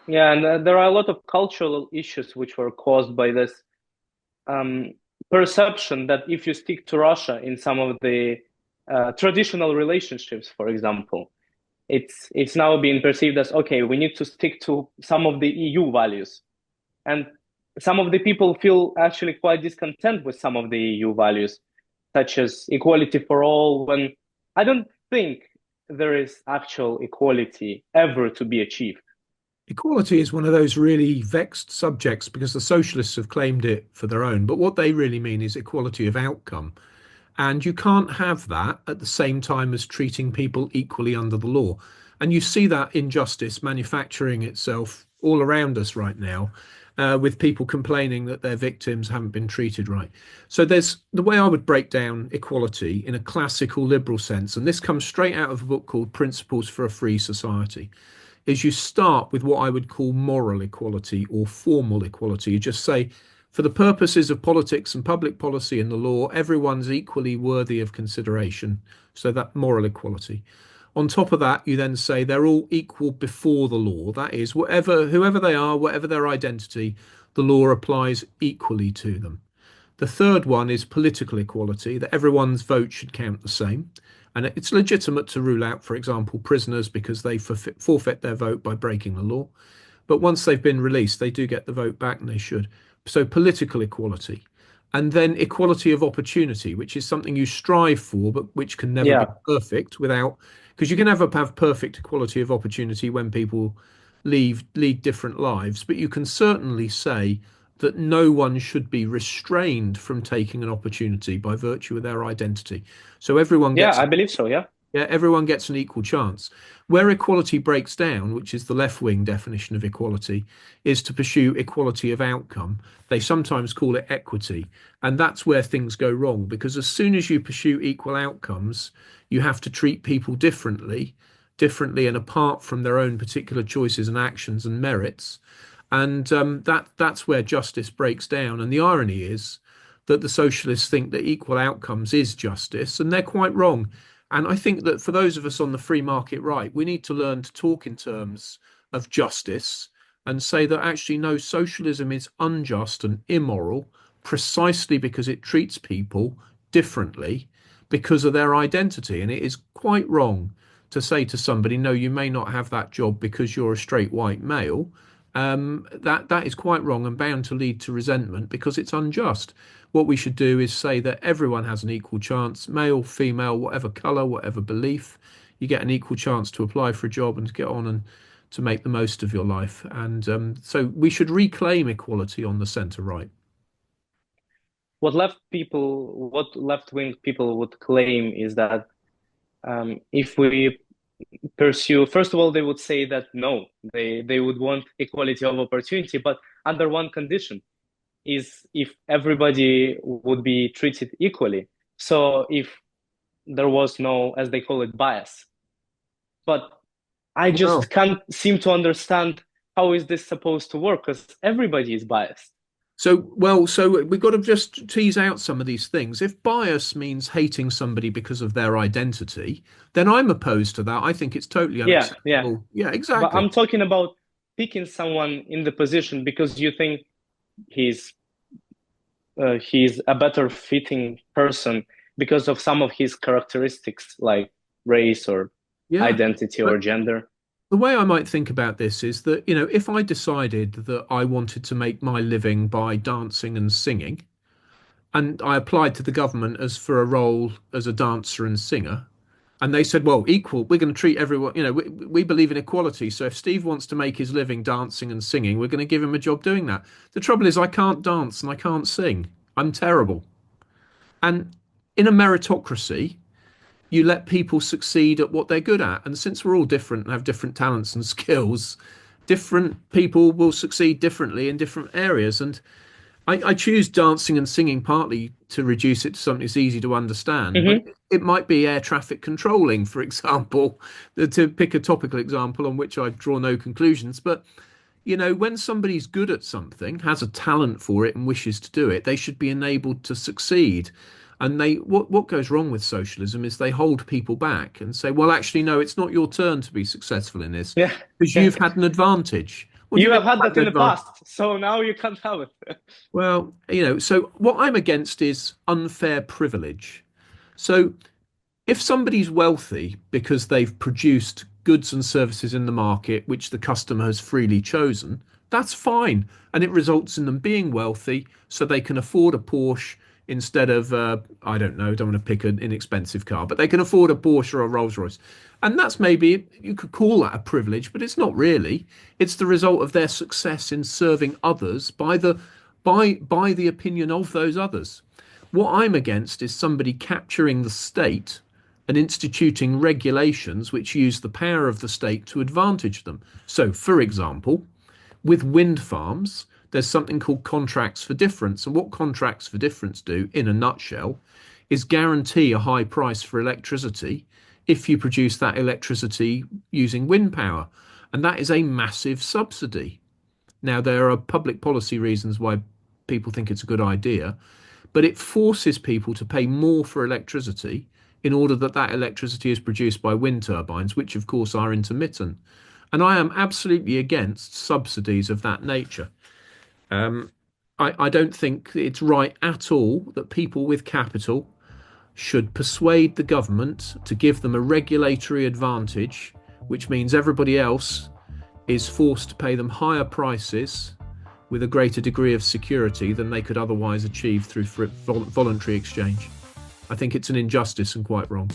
Yeah, and there are a lot of cultural issues which were caused by this um, perception that if you stick to Russia in some of the traditional relationships, for example, it's now being perceived as okay, we need to stick to some of the EU values, and some of the people feel actually quite discontent with some of the EU values, such as equality for all. When I don't think there is actual equality ever to be achieved. Equality is one of those really vexed subjects because the socialists have claimed it for their own. But what they really mean is equality of outcome. And you can't have that at the same time as treating people equally under the law. And you see that injustice manufacturing itself all around us right now, with people complaining that their victims haven't been treated right. So there's the way I would break down equality in a classical liberal sense, and this comes straight out of a book called Principles for a Free Society, is you start with what I would call moral equality or formal equality. You just say, for the purposes of politics and public policy and the law, everyone's equally worthy of consideration. So that moral equality. On top of that, you then say they're all equal before the law. That is, whoever they are, whatever their identity, the law applies equally to them. The third one is political equality, that everyone's vote should count the same. And it's legitimate to rule out, for example, prisoners because they forfeit their vote by breaking the law. But once they've been released, they do get the vote back and they should. So political equality. And then equality of opportunity, which is something you strive for, but which can never be Yeah, perfect without, because you can never have perfect equality of opportunity when people lead different lives. But you can certainly say that no one should be restrained from taking an opportunity by virtue of their identity. So everyone yeah, gets I believe so. Yeah, yeah, everyone gets an equal chance. Where equality breaks down, which is the left-wing definition of equality, is to pursue equality of outcome. They sometimes call it equity, and that's where things go wrong because as soon as you pursue equal outcomes, you have to treat people differently and apart from their own particular choices and actions and merits. And that's where justice breaks down. And the irony is that the socialists think that equal outcomes is justice, and they're quite wrong. And I think that for those of us on the free market right, we need to learn to talk in terms of justice and say that actually, no, socialism is unjust and immoral precisely because it treats people differently because of their identity. And it is quite wrong to say to somebody, no, you may not have that job because you're a straight white male. That is quite wrong and bound to lead to resentment because it's unjust. What we should do is say that everyone has an equal chance, male, female, whatever colour, whatever belief, you get an equal chance to apply for a job and to get on and to make the most of your life. And so we should reclaim equality on the centre right. what left wing people would claim is that if we pursue, first of all, they would say that no, they would want equality of opportunity, but under one condition is if everybody would be treated equally. So if there was no, as they call it, bias. But I just Well, can't seem to understand how is this supposed to work because everybody is biased. so we've got to just tease out some of these things. If bias means hating somebody because of their identity, then I'm opposed to that. I think it's totally Yeah, yeah. unacceptable. Yeah, But exactly. I'm talking about picking someone in the position because you think he's he's a better fitting person because of some of his characteristics like race or Yeah. identity or But gender. the way I might think about this is that, if I decided that I wanted to make my living by dancing and singing, and I applied to the government as for a role as a dancer and singer, and they said, well, equal, we're going to treat everyone, we believe in equality. So if Steve wants to make his living dancing and singing, we're going to give him a job doing that. The trouble is, I can't dance and I can't sing. I'm terrible. And in a meritocracy, you let people succeed at what they're good at. And since we're all different and have different talents and skills, different people will succeed differently in different areas. And I choose dancing and singing partly to reduce it to something that's easy to understand, but Hmm. it might be air traffic controlling, for example, to pick a topical example on which I draw no conclusions. But when somebody's good at something, has a talent for it, and wishes to do it, they should be enabled to succeed. And what goes wrong with socialism is they hold people back and say, well, actually, no, it's not your turn to be successful in this Yeah, because yeah, you've had an advantage. What do you You mean have had had that an in the advantage? past, so now you can't have it. Well, so what I'm against is unfair privilege. So if somebody's wealthy because they've produced goods and services in the market which the customer has freely chosen, that's fine. And it results in them being wealthy so they can afford a Porsche instead of, I don't know, don't want to pick an inexpensive car, but they can afford a Porsche or a Rolls Royce. And that's maybe, you could call that a privilege, but it's not really. It's the result of their success in serving others by the opinion of those others. What I'm against is somebody capturing the state and instituting regulations which use the power of the state to advantage them. So, for example, with wind farms, there's something called contracts for difference. And what contracts for difference do, in a nutshell, is guarantee a high price for electricity if you produce that electricity using wind power. And that is a massive subsidy. Now, there are public policy reasons why people think it's a good idea, but it forces people to pay more for electricity in order that that electricity is produced by wind turbines, which of course are intermittent. And I am absolutely against subsidies of that nature. Um, I don't think it's right at all that people with capital should persuade the government to give them a regulatory advantage, which means everybody else is forced to pay them higher prices with a greater degree of security than they could otherwise achieve through voluntary exchange. I think it's an injustice and quite wrong.